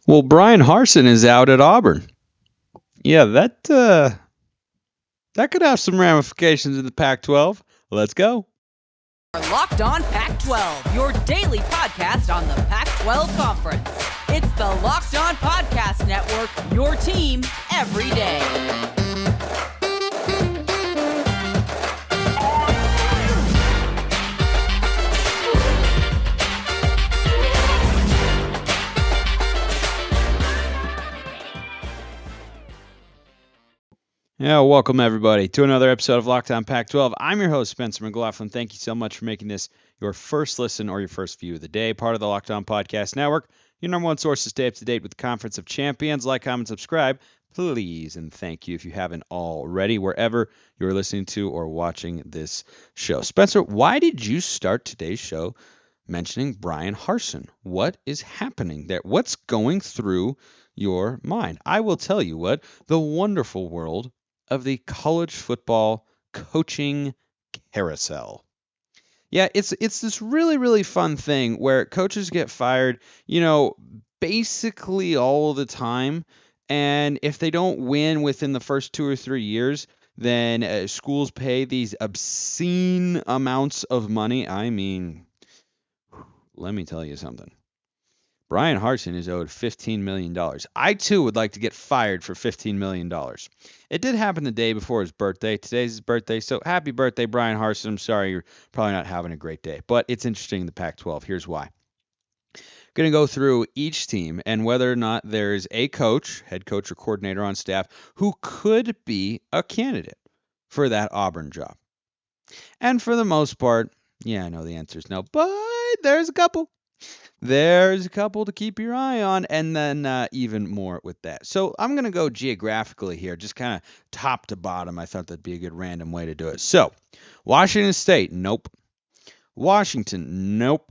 Well, Bryan Harsin is out at Auburn. Yeah, that could have some ramifications in the Pac-12. Let's go. Locked On Pac-12, your daily podcast on the Pac-12 Conference. It's the Locked On Podcast Network, your team every day. Yeah, welcome everybody to another episode of Locked On Pac-12. I'm your host, Spencer McLaughlin. Thank you so much for making this your first listen or your first view of the day, part of the Locked On Podcast Network, your number one source to stay up to date with the Conference of Champions. Like, comment, subscribe, please, and thank you if you haven't already, wherever you're listening to or watching this show. Spencer, why did you start today's show mentioning Bryan Harsin? What is happening there? What's going through your mind? I will tell you what, the wonderful world of the college football coaching carousel. Yeah, it's this really fun thing where coaches get fired, basically all the time, and if they don't win within the first 2 or 3 years, then schools pay these obscene amounts of money. I mean, let me tell you something. Bryan Harsin is owed $15 million. I, too, would like to get fired for $15 million. It did happen the day before his birthday. Today's his birthday, so happy birthday, Bryan Harsin. I'm sorry you're probably not having a great day, but it's interesting in the Pac-12. Here's why. Going to go through each team and whether or not there's a coach, head coach or coordinator on staff, who could be a candidate for that Auburn job. And for the most part, yeah, I know the answer is no, but there's a couple. There's a couple to keep your eye on, and then even more with that. So I'm going to go geographically here, just kind of top to bottom. I thought that'd be a good random way to do it. So, Washington State, nope. Washington, nope.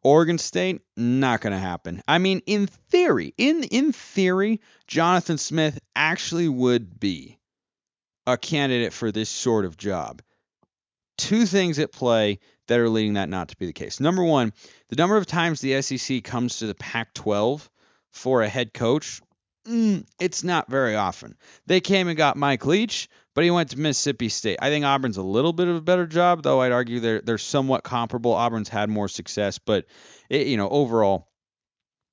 Oregon State, not going to happen. I mean, in theory, in theory, Jonathan Smith actually would be a candidate for this sort of job. Two things at play that are leading that not to be the case. Number one, the number of times the SEC comes to the Pac-12 for a head coach, it's not very often. They came and got Mike Leach, but he went to Mississippi State. I think Auburn's a little bit of a better job, though I'd argue they're somewhat comparable. Auburn's had more success, but overall,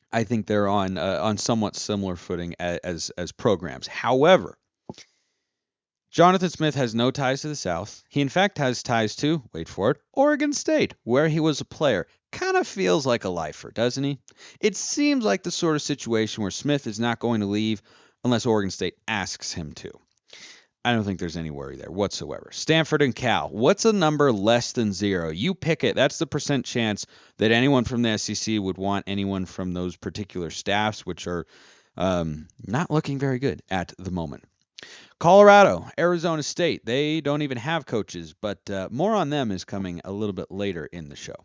I think they're on somewhat similar footing as programs. However, Jonathan Smith has no ties to the South. He, in fact, has ties to, wait for it, Oregon State, where he was a player. Kind of feels like a lifer, doesn't he? It seems like the sort of situation where Smith is not going to leave unless Oregon State asks him to. I don't think there's any worry there whatsoever. Stanford and Cal, what's a number less than 0? You pick it. That's the percent chance that anyone from the SEC would want anyone from those particular staffs, which are not looking very good at the moment. Colorado, Arizona State, they don't even have coaches, but more on them is coming a little bit later in the show.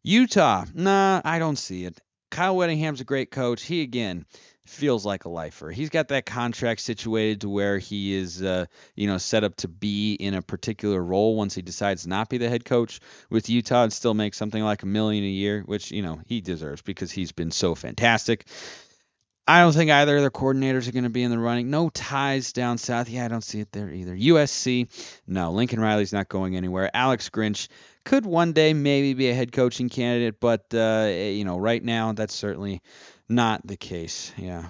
Utah, nah, I don't see it. Kyle Whittingham's a great coach. He, again, feels like a lifer. He's got that contract situated to where he is, set up to be in a particular role once he decides to not be the head coach. With Utah, and still make something like $1 million a year, which, he deserves because he's been so fantastic. I don't think either of their coordinators are going to be in the running. No ties down south. Yeah, I don't see it there either. USC, no. Lincoln Riley's not going anywhere. Alex Grinch could one day maybe be a head coaching candidate, but, right now that's certainly not the case. Yeah.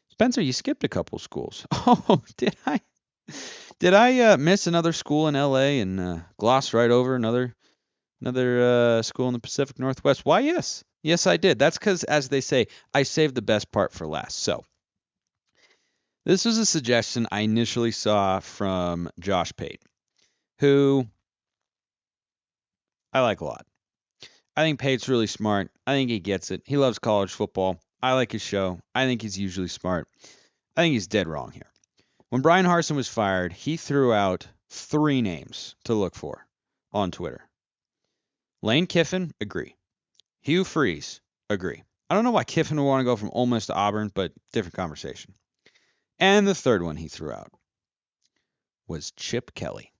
Spencer, you skipped a couple schools. Oh, did I? Did I miss another school in LA and gloss right over another school in the Pacific Northwest? Why, yes. Yes, I did. That's because, as they say, I saved the best part for last. So, this was a suggestion I initially saw from Josh Pate, who I like a lot. I think Pate's really smart. I think he gets it. He loves college football. I like his show. I think he's usually smart. I think he's dead wrong here. When Bryan Harsin was fired, he threw out 3 names to look for on Twitter. Lane Kiffin, agree. Hugh Freeze, agree. I don't know why Kiffin would want to go from Ole Miss to Auburn, but different conversation. And the third one he threw out was Chip Kelly.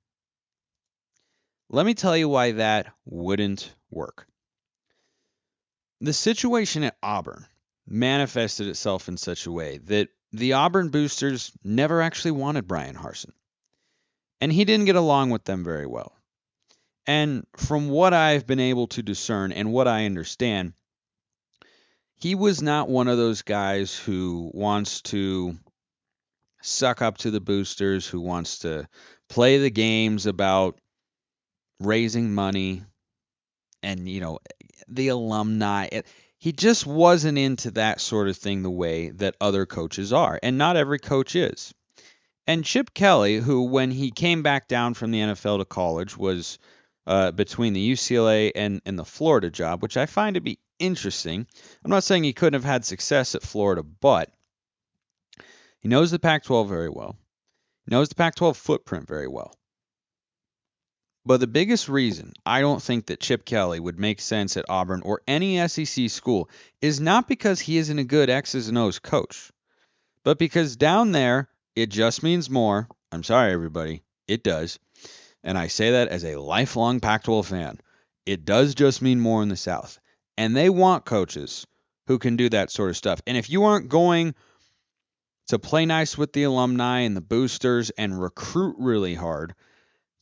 Let me tell you why that wouldn't work. The situation at Auburn, manifested itself in such a way that the Auburn boosters never actually wanted Bryan Harsin, and he didn't get along with them very well. And from what I've been able to discern and what I understand, he was not one of those guys who wants to suck up to the boosters, who wants to play the games about raising money and, the alumni. He just wasn't into that sort of thing the way that other coaches are. And not every coach is. And Chip Kelly, who when he came back down from the NFL to college was between the UCLA and the Florida job, which I find to be interesting. I'm not saying he couldn't have had success at Florida, but he knows the Pac-12 very well. He knows the Pac-12 footprint very well. But the biggest reason I don't think that Chip Kelly would make sense at Auburn or any SEC school is not because he isn't a good X's and O's coach, but because down there, it just means more. I'm sorry, everybody. It does. And I say that as a lifelong Pac-12 fan. It does just mean more in the South. And they want coaches who can do that sort of stuff. And if you aren't going to play nice with the alumni and the boosters and recruit really hard,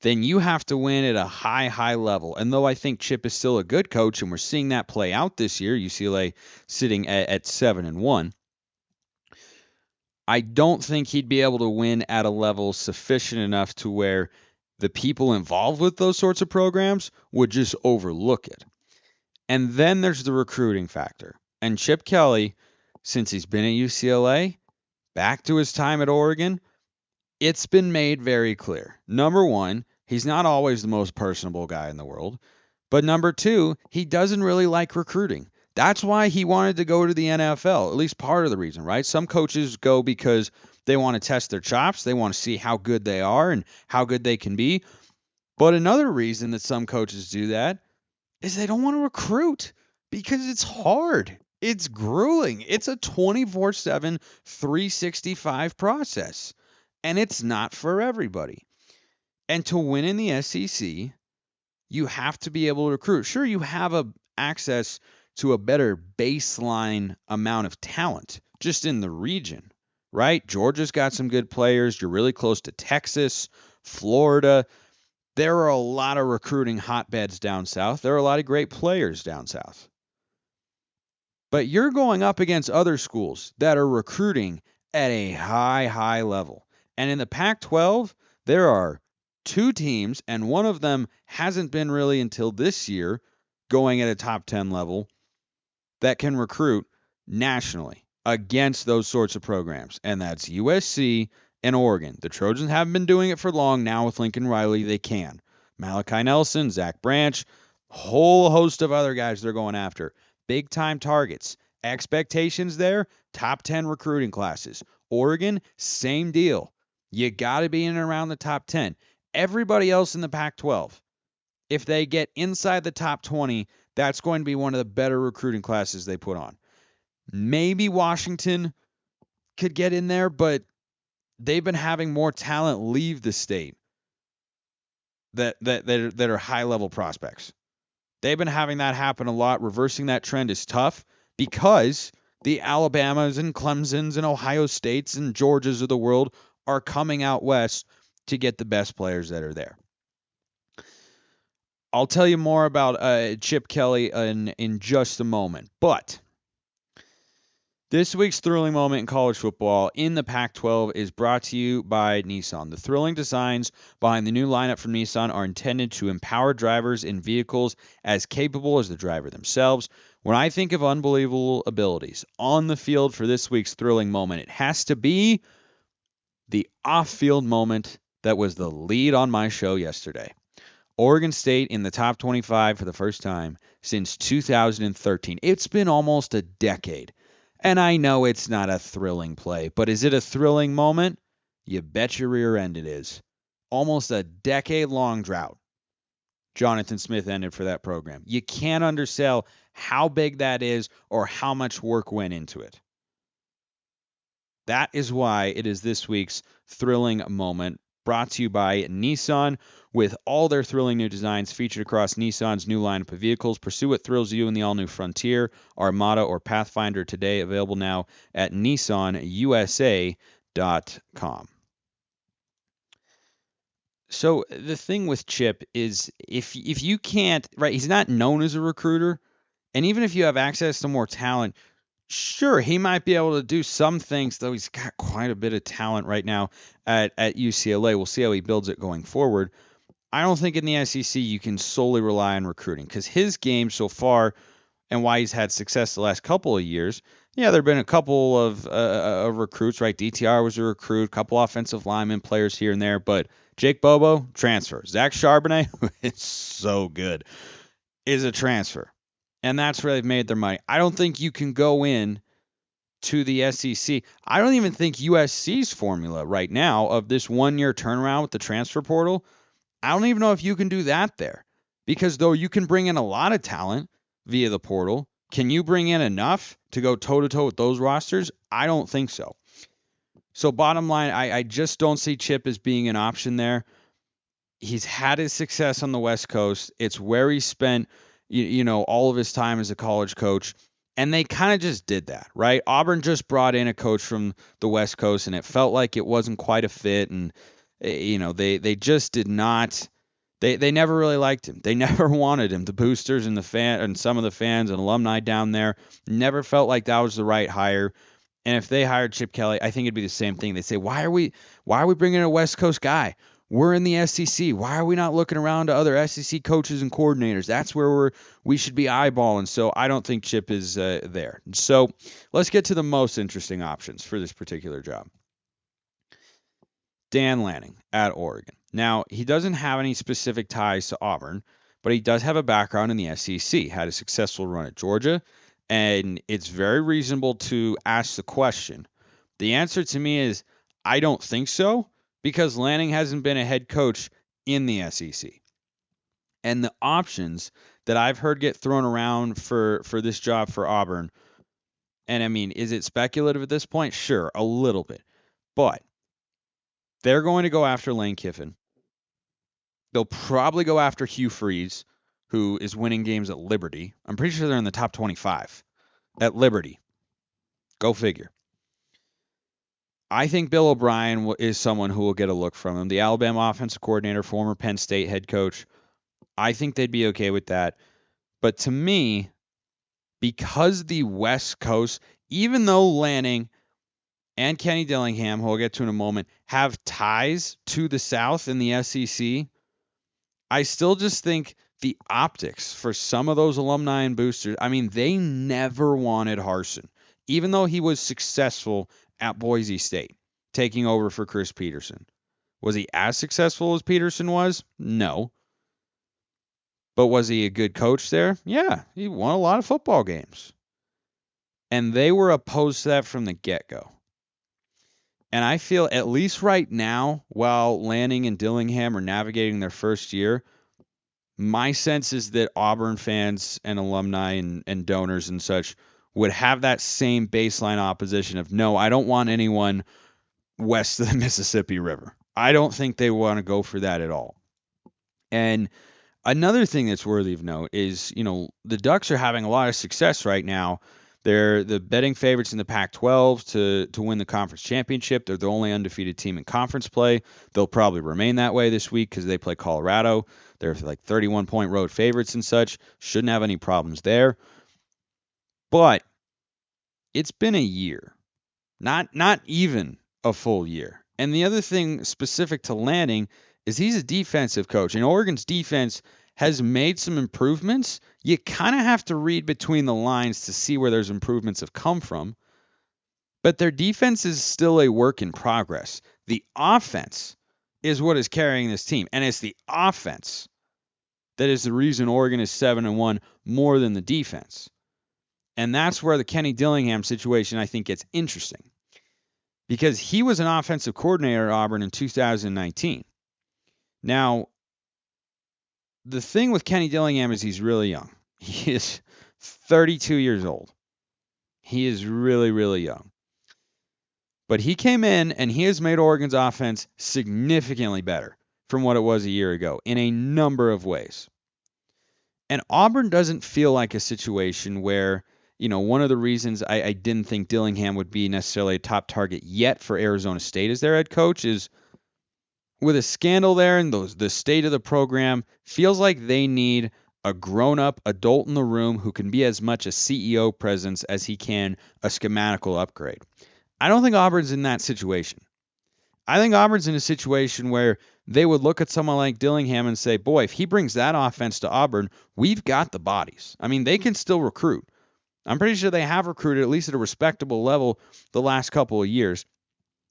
then you have to win at a high, high level. And though I think Chip is still a good coach, and we're seeing that play out this year, UCLA sitting at 7-1, I don't think he'd be able to win at a level sufficient enough to where the people involved with those sorts of programs would just overlook it. And then there's the recruiting factor. And Chip Kelly, since he's been at UCLA, back to his time at Oregon, it's been made very clear. Number one, he's not always the most personable guy in the world. But number two, he doesn't really like recruiting. That's why he wanted to go to the NFL, at least part of the reason, right? Some coaches go because they want to test their chops. They want to see how good they are and how good they can be. But another reason that some coaches do that is they don't want to recruit because it's hard. It's grueling. It's a 24/7, 365 process. And it's not for everybody. And to win in the SEC, you have to be able to recruit. Sure, you have access to a better baseline amount of talent just in the region, right? Georgia's got some good players. You're really close to Texas, Florida. There are a lot of recruiting hotbeds down south. There are a lot of great players down south. But you're going up against other schools that are recruiting at a high, high level. And in the Pac-12, there are two teams, and one of them hasn't been really until this year going at a top 10 level that can recruit nationally against those sorts of programs. And that's USC and Oregon. The Trojans haven't been doing it for long. Now with Lincoln Riley, they can. Malachi Nelson, Zach Branch, whole host of other guys they're going after. Big time targets. Expectations there, top 10 recruiting classes. Oregon, same deal. You got to be in and around the top 10. Everybody else in the Pac-12, if they get inside the top 20, that's going to be one of the better recruiting classes they put on. Maybe Washington could get in there, but they've been having more talent leave the state that are high-level prospects. They've been having that happen a lot. Reversing that trend is tough because the Alabamas and Clemsons and Ohio States and Georgias of the world are coming out west to get the best players that are there. I'll tell you more about Chip Kelly in just a moment. But this week's thrilling moment in college football in the Pac-12 is brought to you by Nissan. The thrilling designs behind the new lineup from Nissan are intended to empower drivers in vehicles as capable as the driver themselves. When I think of unbelievable abilities on the field for this week's thrilling moment, it has to be the off-field moment that was the lead on my show yesterday. Oregon State in the top 25 for the first time since 2013. It's been almost a decade. And I know it's not a thrilling play, but is it a thrilling moment? You bet your rear end it is. Almost a decade-long drought Jonathan Smith ended for that program. You can't undersell how big that is or how much work went into it. That is why it is this week's thrilling moment brought to you by Nissan. With all their thrilling new designs featured across Nissan's new lineup of vehicles, pursue what thrills you in the all-new Frontier, Armada, or Pathfinder today. Available now at nissanusa.com. So the thing with Chip is if you can't, right, he's not known as a recruiter, and even if you have access to more talent, sure, he might be able to do some things, though he's got quite a bit of talent right now at UCLA. We'll see how he builds it going forward. I don't think in the SEC you can solely rely on recruiting because his game so far and why he's had success the last couple of years. Yeah, there have been a couple of recruits, right? DTR was a recruit, a couple offensive lineman players here and there, but Jake Bobo, transfer. Zach Charbonnet, who is so good, is a transfer. And that's where they've made their money. I don't think you can go in to the SEC. I don't even think USC's formula right now of this 1 year turnaround with the transfer portal, I don't even know if you can do that there. Because though you can bring in a lot of talent via the portal, can you bring in enough to go toe to toe with those rosters? I don't think so. So bottom line, I just don't see Chip as being an option there. He's had his success on the West Coast. It's where he spent, all of his time as a college coach. And they kind of just did that, right? Auburn just brought in a coach from the West Coast, and it felt like it wasn't quite a fit. And, they just did not. They never really liked him. They never wanted him. The boosters and the fan and some of the fans and alumni down there never felt like that was the right hire. And if they hired Chip Kelly, I think it'd be the same thing. They say, why are we bringing in a West Coast guy? We're in the SEC. Why are we not looking around to other SEC coaches and coordinators? That's where we should be eyeballing. So I don't think Chip is there. So let's get to the most interesting options for this particular job. Dan Lanning at Oregon. Now, he doesn't have any specific ties to Auburn, but he does have a background in the SEC, had a successful run at Georgia, and it's very reasonable to ask the question. The answer to me is I don't think so, because Lanning hasn't been a head coach in the SEC. And the options that I've heard get thrown around for this job for Auburn, and I mean, is it speculative at this point? Sure, a little bit. But they're going to go after Lane Kiffin. They'll probably go after Hugh Freeze, who is winning games at Liberty. I'm pretty sure they're in the top 25 at Liberty. Go figure. I think Bill O'Brien is someone who will get a look from him. The Alabama offensive coordinator, former Penn State head coach. I think they'd be okay with that. But to me, because the West Coast, even though Lanning and Kenny Dillingham, who I'll get to in a moment, have ties to the South in the SEC, I still just think the optics for some of those alumni and boosters, I mean, they never wanted Harsin, even though he was successful at Boise State, taking over for Chris Peterson. Was he as successful as Peterson was? No. But was he a good coach there? Yeah, he won a lot of football games. And they were opposed to that from the get-go. And I feel, at least right now, while Lanning and Dillingham are navigating their first year, my sense is that Auburn fans and alumni and donors and such would have that same baseline opposition of, no, I don't want anyone west of the Mississippi River. I don't think they want to go for that at all. And another thing that's worthy of note is, the Ducks are having a lot of success right now. They're the betting favorites in the Pac-12 to win the conference championship. They're the only undefeated team in conference play. They'll probably remain that way this week because they play Colorado. They're like 31-point road favorites and such. Shouldn't have any problems there. But it's been a year, not even a full year. And the other thing specific to Lanning is he's a defensive coach, and Oregon's defense has made some improvements. You kind of have to read between the lines to see where those improvements have come from. But their defense is still a work in progress. The offense is what is carrying this team, and it's the offense that is the reason Oregon is 7-1 more than the defense. And that's where the Kenny Dillingham situation, I think, gets interesting. Because he was an offensive coordinator at Auburn in 2019. Now, the thing with Kenny Dillingham is he's really young. He is 32 years old. He is really, really young. But he came in and he has made Oregon's offense significantly better from what it was a year ago in a number of ways. And Auburn doesn't feel like a situation where, one of the reasons I didn't think Dillingham would be necessarily a top target yet for Arizona State as their head coach is with a scandal there and the state of the program, feels like they need a grown-up adult in the room who can be as much a CEO presence as he can a schematical upgrade. I don't think Auburn's in that situation. I think Auburn's in a situation where they would look at someone like Dillingham and say, boy, if he brings that offense to Auburn, we've got the bodies. I mean, they can still recruit. I'm pretty sure they have recruited at least at a respectable level the last couple of years.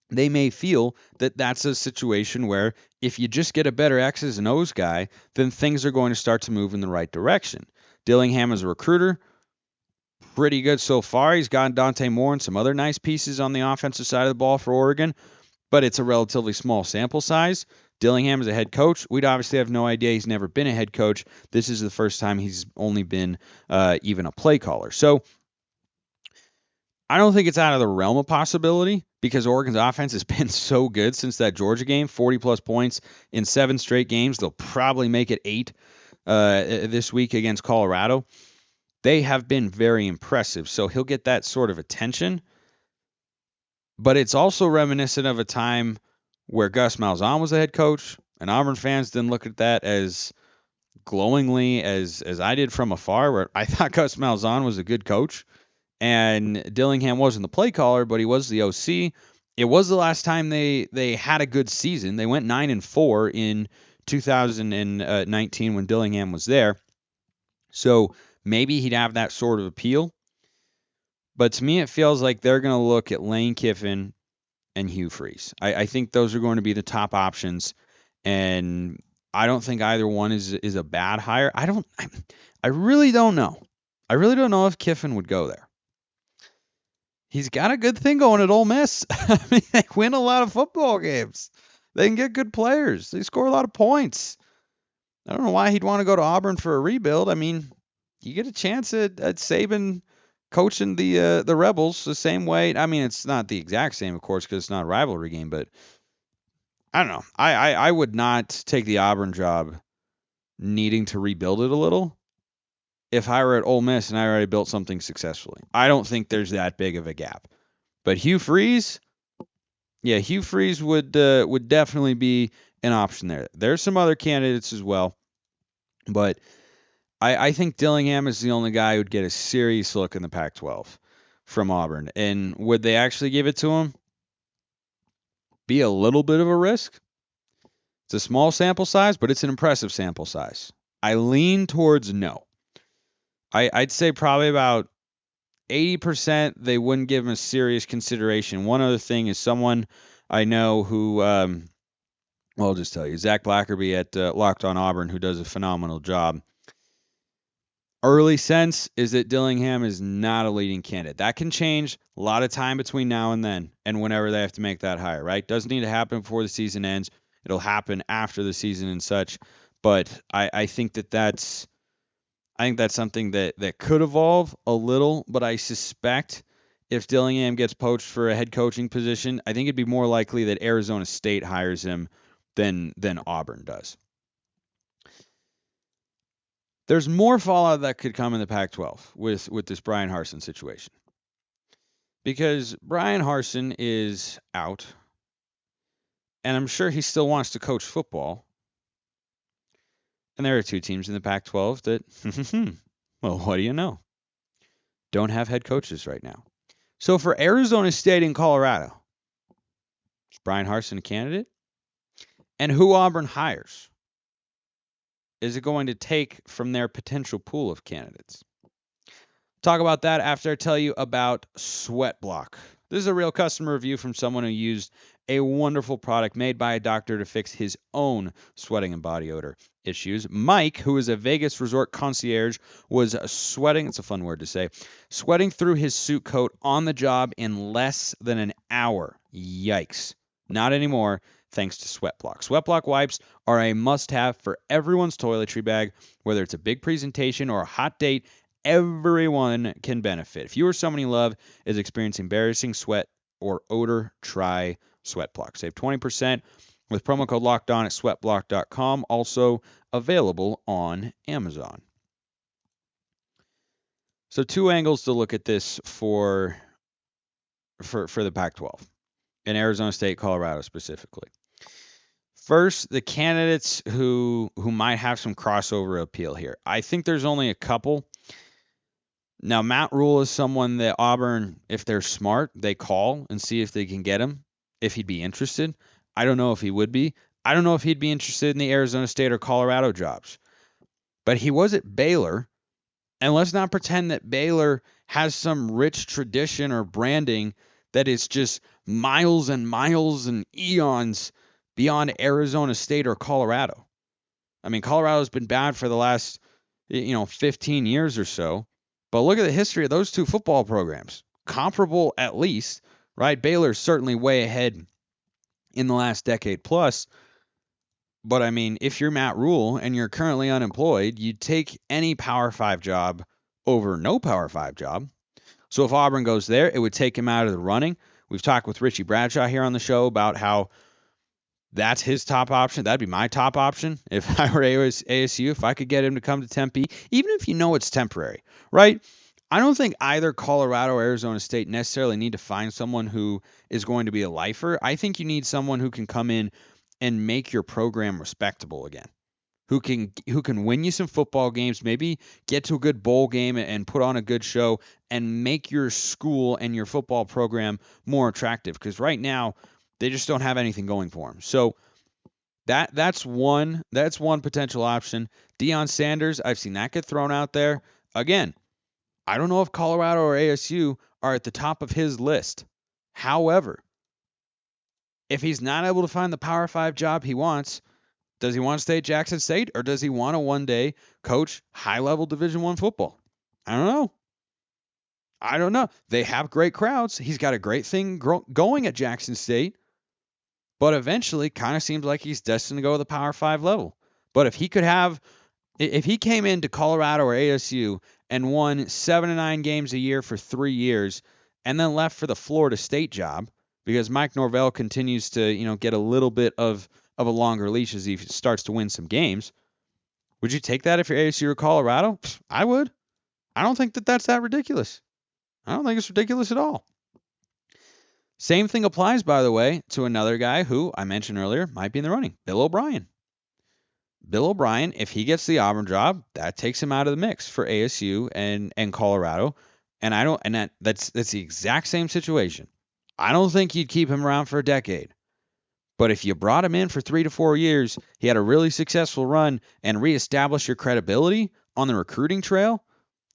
They may feel that that's a situation where if you just get a better X's and O's guy, then things are going to start to move in the right direction. Dillingham is a recruiter, pretty good so far. He's gotten Dante Moore and some other nice pieces on the offensive side of the ball for Oregon, but it's a relatively small sample size. Dillingham is a head coach. We'd obviously have no idea. He's never been a head coach. This is the first time he's only been even a play caller. So I don't think it's out of the realm of possibility because Oregon's offense has been so good since that Georgia game, 40-plus points in 7 straight games. They'll probably make it 8 this week against Colorado. They have been very impressive, so he'll get that sort of attention. But it's also reminiscent of a time where Gus Malzahn was the head coach, and Auburn fans didn't look at that as glowingly as I did from afar, where I thought Gus Malzahn was a good coach. And Dillingham wasn't the play caller, but he was the OC. It was the last time they had a good season. They went 9-4 in 2019 when Dillingham was there. So maybe he'd have that sort of appeal. But to me, it feels like they're going to look at Lane Kiffin and Hugh Freeze. I think those are going to be the top options. And I don't think either one is a bad hire. I really don't know. I really don't know if Kiffin would go there. He's got a good thing going at Ole Miss. I mean, they win a lot of football games. They can get good players. They score a lot of points. I don't know why he'd want to go to Auburn for a rebuild. I mean, you get a chance at Saban coaching the Rebels the same way. I mean, it's not the exact same, of course, because it's not a rivalry game. But I don't know. I would not take the Auburn job needing to rebuild it a little if I were at Ole Miss and I already built something successfully. I don't think there's that big of a gap. But Hugh Freeze, yeah, Hugh Freeze would definitely be an option there. There's some other candidates as well, but I think Dillingham is the only guy who'd get a serious look in the Pac-12 from Auburn. And would they actually give it to him? Be a little bit of a risk. It's a small sample size, but it's an impressive sample size. I lean towards no. I'd say probably about 80% they wouldn't give him a serious consideration. One other thing is someone I know who, well, I'll just tell you, Zach Blackerby at Locked On Auburn, who does a phenomenal job. Early sense is that Dillingham is not a leading candidate. That can change a lot of time between now and then and whenever they have to make that hire, right? Doesn't need to happen before the season ends. It'll happen after the season and such. But I think that's something that could evolve a little, but I suspect if Dillingham gets poached for a head coaching position, I think it'd be more likely that Arizona State hires him than Auburn does. There's more fallout that could come in the Pac-12 with this Bryan Harsin situation. Because Bryan Harsin is out, and I'm sure he still wants to coach football. And there are 2 teams in the Pac-12 that, well, what do you know? Don't have head coaches right now. So for Arizona State and Colorado, is Bryan Harsin a candidate? And who Auburn hires? Is it going to take from their potential pool of candidates? Talk about that after I tell you about SweatBlock. This is a real customer review from someone who used a wonderful product made by a doctor to fix his own sweating and body odor issues. Mike, who is a Vegas resort concierge, was sweating, it's a fun word to say, sweating through his suit coat on the job in less than an hour. Yikes. Not anymore, thanks to SweatBlock. SweatBlock wipes are a must-have for everyone's toiletry bag, whether it's a big presentation or a hot date. Everyone can benefit. If you or someone you love is experiencing embarrassing sweat or odor, try SweatBlock. Save 20% with promo code LOCKEDON at sweatblock.com. Also available on Amazon. So two angles to look at this for the Pac-12 in Arizona State, Colorado specifically. First, the candidates who might have some crossover appeal here. I think there's only a couple. Now, Matt Rule is someone that Auburn, if they're smart, they call and see if they can get him, if he'd be interested. I don't know if he would be. I don't know if he'd be interested in the Arizona State or Colorado jobs. But he was at Baylor, and let's not pretend that Baylor has some rich tradition or branding that is just miles and miles and eons beyond Arizona State or Colorado. I mean, Colorado's been bad for the last 15 years or so. But look at the history of those two football programs. Comparable at least, right? Baylor's certainly way ahead in the last decade plus. But I mean, if you're Matt Rule and you're currently unemployed, you'd take any Power 5 job over no Power 5 job. So if Auburn goes there, it would take him out of the running. We've talked with Richie Bradshaw here on the show about how that's his top option. That'd be my top option if I were ASU, if I could get him to come to Tempe, even if it's temporary, right? I don't think either Colorado or Arizona State necessarily need to find someone who is going to be a lifer. I think you need someone who can come in and make your program respectable again, who can win you some football games, maybe get to a good bowl game and put on a good show and make your school and your football program more attractive. Because right now, they just don't have anything going for them. So that's one potential option. Deion Sanders, I've seen that get thrown out there. Again, I don't know if Colorado or ASU are at the top of his list. However, if he's not able to find the Power 5 job he wants, does he want to stay at Jackson State or does he want to one day coach high-level Division I football? I don't know. They have great crowds. He's got a great thing going at Jackson State. But eventually, kind of seems like he's destined to go to the Power 5 level. But if he came into Colorado or ASU and won 7 to 9 games a year for 3 years, and then left for the Florida State job because Mike Norvell continues to get a little bit of a longer leash as he starts to win some games, would you take that if you're ASU or Colorado? I would. I don't think that's that ridiculous. I don't think it's ridiculous at all. Same thing applies, by the way, to another guy who I mentioned earlier might be in the running, Bill O'Brien. Bill O'Brien, if he gets the Auburn job, that takes him out of the mix for ASU and Colorado. And that's the exact same situation. I don't think you'd keep him around for a decade. But if you brought him in for 3 to 4 years, he had a really successful run and reestablished your credibility on the recruiting trail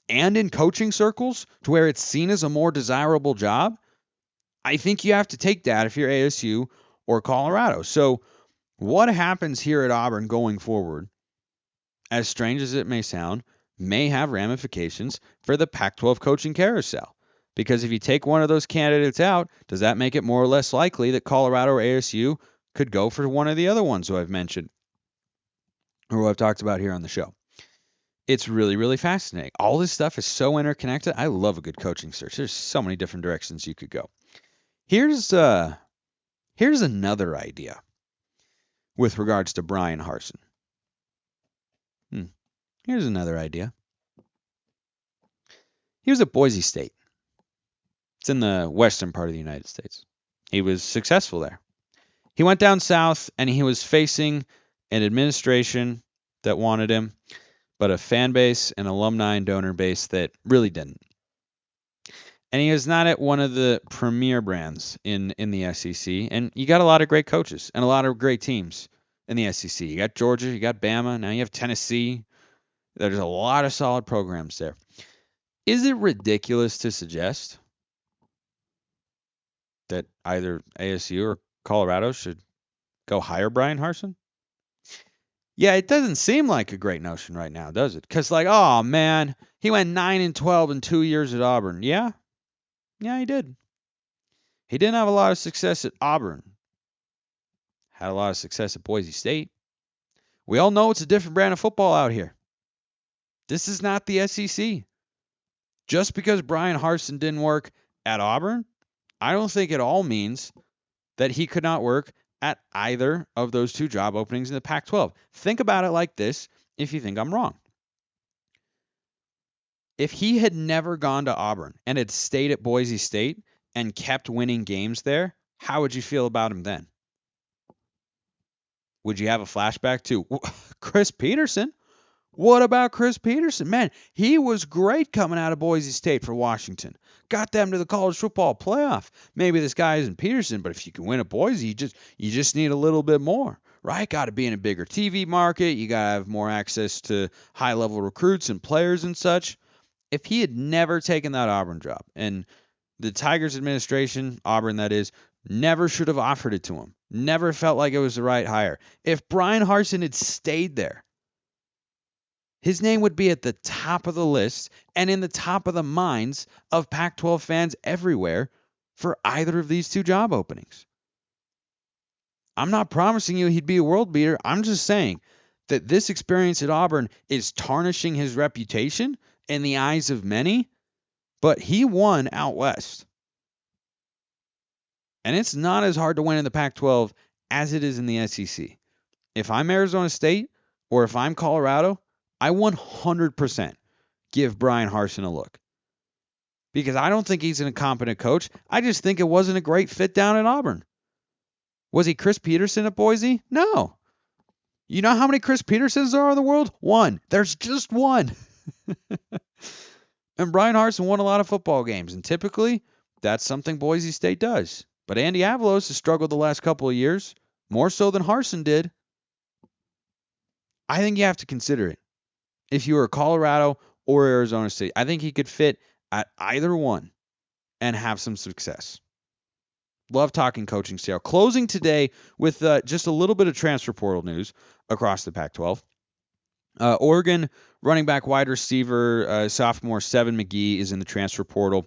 and in coaching circles to where it's seen as a more desirable job, I think you have to take that if you're ASU or Colorado. So what happens here at Auburn going forward, as strange as it may sound, may have ramifications for the Pac-12 coaching carousel. Because if you take one of those candidates out, does that make it more or less likely that Colorado or ASU could go for one of the other ones who I've mentioned or who I've talked about here on the show? It's really, really fascinating. All this stuff is so interconnected. I love a good coaching search. There's so many different directions you could go. Here's another idea with regards to Bryan Harsin. Here's another idea. He was at Boise State. It's in the western part of the United States. He was successful there. He went down south and he was facing an administration that wanted him, but a fan base, an alumni and donor base that really didn't. And he was not at one of the premier brands in the SEC. And you got a lot of great coaches and a lot of great teams in the SEC. You got Georgia, you got Bama, now you have Tennessee. There's a lot of solid programs there. Is it ridiculous to suggest that either ASU or Colorado should go hire Bryan Harsin? Yeah, it doesn't seem like a great notion right now, does it? Because, oh, man, he went 9-12 in 2 years at Auburn. Yeah, he did. He didn't have a lot of success at Auburn. Had a lot of success at Boise State. We all know it's a different brand of football out here. This is not the SEC. Just because Bryan Harsin didn't work at Auburn I don't think it all means that he could not work at either of those two job openings in the Pac-12. Think about it like this if you think I'm wrong. If he had never gone to Auburn and had stayed at Boise State and kept winning games there, how would you feel about him then? Would you have a flashback to Chris Peterson? What about Chris Peterson? Man, he was great coming out of Boise State for Washington. Got them to the college football playoff. Maybe this guy isn't Peterson, but if you can win at Boise, you just need a little bit more, right? Got to be in a bigger TV market. You got to have more access to high-level recruits and players and such. If he had never taken that Auburn job, and the Tigers administration, Auburn that is, never should have offered it to him, never felt like it was the right hire. If Bryan Harsin had stayed there, his name would be at the top of the list and in the top of the minds of Pac-12 fans everywhere for either of these two job openings. I'm not promising you he'd be a world beater. I'm just saying that this experience at Auburn is tarnishing his reputation in the eyes of many, but he won out west. And it's not as hard to win in the Pac-12 as it is in the SEC. If I'm Arizona State or if I'm Colorado, I 100% give Bryan Harsin a look. Because I don't think he's an incompetent coach. I just think it wasn't a great fit down at Auburn. Was he Chris Peterson at Boise? No. You know how many Chris Petersons there are in the world? One. There's just one. And Bryan Harsin won a lot of football games, and typically that's something Boise State does. But Andy Avalos has struggled the last couple of years, more so than Harsin did. I think you have to consider it. If you were Colorado or Arizona State, I think he could fit at either one and have some success. Love talking coaching style. Closing today with just a little bit of transfer portal news across the Pac-12. Oregon running back wide receiver sophomore Seven McGee is in the transfer portal.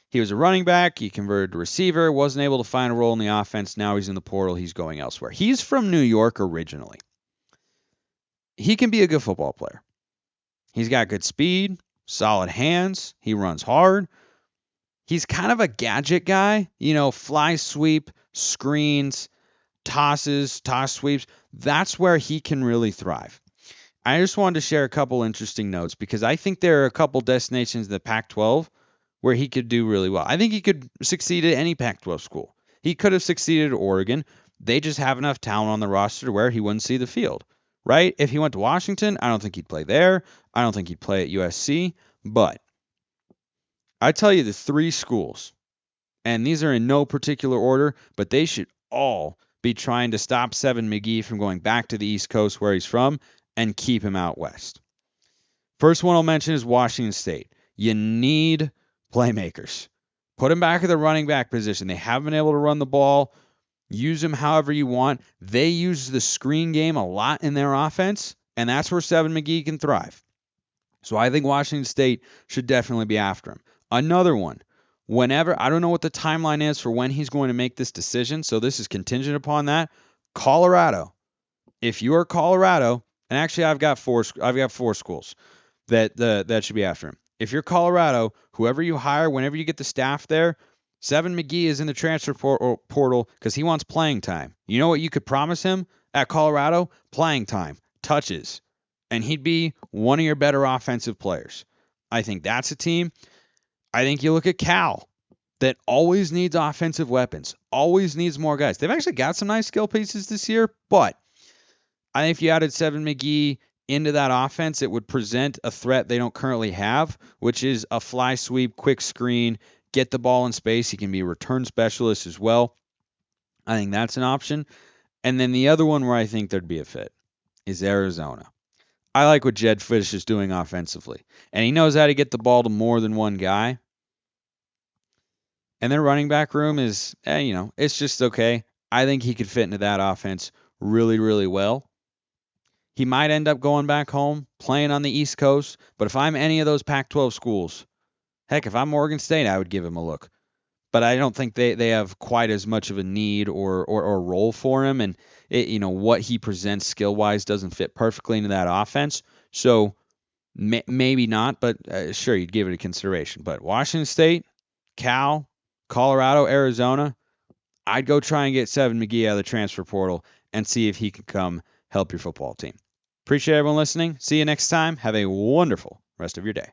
He was a running back. He converted to receiver. Wasn't able to find a role in the offense. Now he's in the portal. He's going elsewhere. He's from New York originally. He can be a good football player. He's got good speed, solid hands. He runs hard. He's kind of a gadget guy, fly sweep, screens, tosses, toss sweeps. That's where he can really thrive. I just wanted to share a couple interesting notes because I think there are a couple destinations in the Pac-12 where he could do really well. I think he could succeed at any Pac-12 school. He could have succeeded at Oregon. They just have enough talent on the roster to where he wouldn't see the field, right? If he went to Washington, I don't think he'd play there. I don't think he'd play at USC. But I tell you the three schools, and these are in no particular order, but they should all be trying to stop Seven McGee from going back to the East Coast where he's from and keep him out west. First one I'll mention is Washington State. You need playmakers. Put him back at the running back position. They haven't been able to run the ball. Use him however you want. They use the screen game a lot in their offense, and that's where Seven McGee can thrive. So I think Washington State should definitely be after him. Another one, I don't know what the timeline is for when he's going to make this decision, so this is contingent upon that. Colorado. If you are Colorado, and actually I've got four schools that should be after him. If you're Colorado, whoever you hire, whenever you get the staff there, Seven McGee is in the transfer portal because he wants playing time. You know what you could promise him at Colorado? Playing time, touches, and he'd be one of your better offensive players. I think that's a team. I think you look at Cal, that always needs offensive weapons, always needs more guys. They've actually got some nice skill pieces this year, but I think if you added Seven McGee into that offense, it would present a threat they don't currently have, which is a fly sweep, quick screen, get the ball in space. He can be a return specialist as well. I think that's an option. And then the other one where I think there'd be a fit is Arizona. I like what Jed Fish is doing offensively, and he knows how to get the ball to more than one guy. And their running back room is, it's just okay. I think he could fit into that offense really, really well. He might end up going back home, playing on the East Coast. But if I'm any of those Pac-12 schools, heck, if I'm Oregon State, I would give him a look. But I don't think they have quite as much of a need or role for him. And, what he presents skill-wise doesn't fit perfectly into that offense. So maybe not, but sure, you'd give it a consideration. But Washington State, Cal, Colorado, Arizona, I'd go try and get Seven McGee out of the transfer portal and see if he can come help your football team. Appreciate everyone listening. See you next time. Have a wonderful rest of your day.